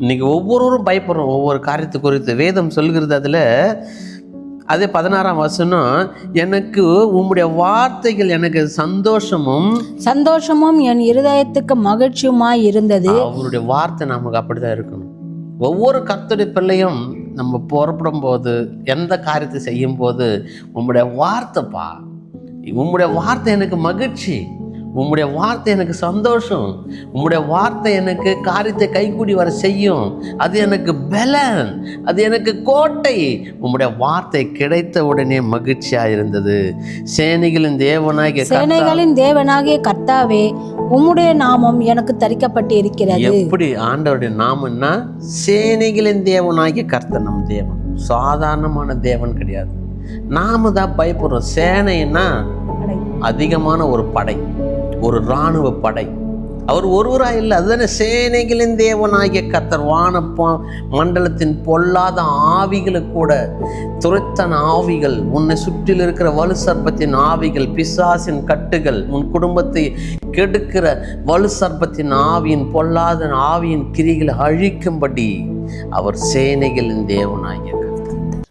இன்னைக்கு ஒவ்வொருவரும் பயப்படுறோம் ஒவ்வொரு காரியத்தை குறித்து. வேதம் சொல்கிறது அதில் அதே 16ஆம் வசனம், எனக்கு உம்முடைய வார்த்தைகள் எனக்கு சந்தோஷமும் என் இருதயத்துக்கு மகிழ்ச்சியுமாய் இருந்தது. அவருடைய வார்த்தை நமக்கு அப்படிதான் இருக்கணும். ஒவ்வொரு கர்த்தருடைய பிள்ளையும் நம்ம புறப்படும் போது, எந்த காரியத்தை செய்யும் போது, உம்முடைய வார்த்தைப்பா, உம்முடைய வார்த்தை எனக்கு மகிழ்ச்சி, உம்முடைய வார்த்தை எனக்கு சந்தோஷம், உம்முடைய வார்த்தை எனக்கு காரியத்தை கைகூடி வர செய்யும், அது எனக்கு பலன், அது எனக்கு கோட்டை. உம்முடைய வார்த்தை கிடைத்த உடனே மகிழ்ச்சியா இருந்தது. சேனைகளின் தேவனாகிய கர்த்தாவே, உம்முடைய நாமம் எனக்கு தரிக்கப்பட்டு இருக்கிறது. எப்படி ஆண்டவருடைய நாமம்னா, சேனைகளின் தேவனாகிய கர்த்தர் நம் தேவன். சாதாரணமான தேவன் கிடையாது. நாம தான் பயப்படுறோம். சேனைன்னா அதிகமான ஒரு படை, ஒரு இராணுவ படை. அவர் ஒருவராக இல்லை, அதுதானே சேனைகளின் தேவனாகிய கர்த்தர். வான மண்டலத்தின் பொல்லாத ஆவிகளை கூட துரத்தன ஆவிகள், உன்னை சுற்றில் இருக்கிற வலு சர்ப்பத்தின் ஆவிகள், பிசாசின் கட்டுகள், உன் குடும்பத்தை கெடுக்கிற வலு சர்ப்பத்தின் ஆவியின் பொல்லாத ஆவியின் கிரிகளை அழிக்கும்படி அவர் சேனைகளின் தேவனாகிய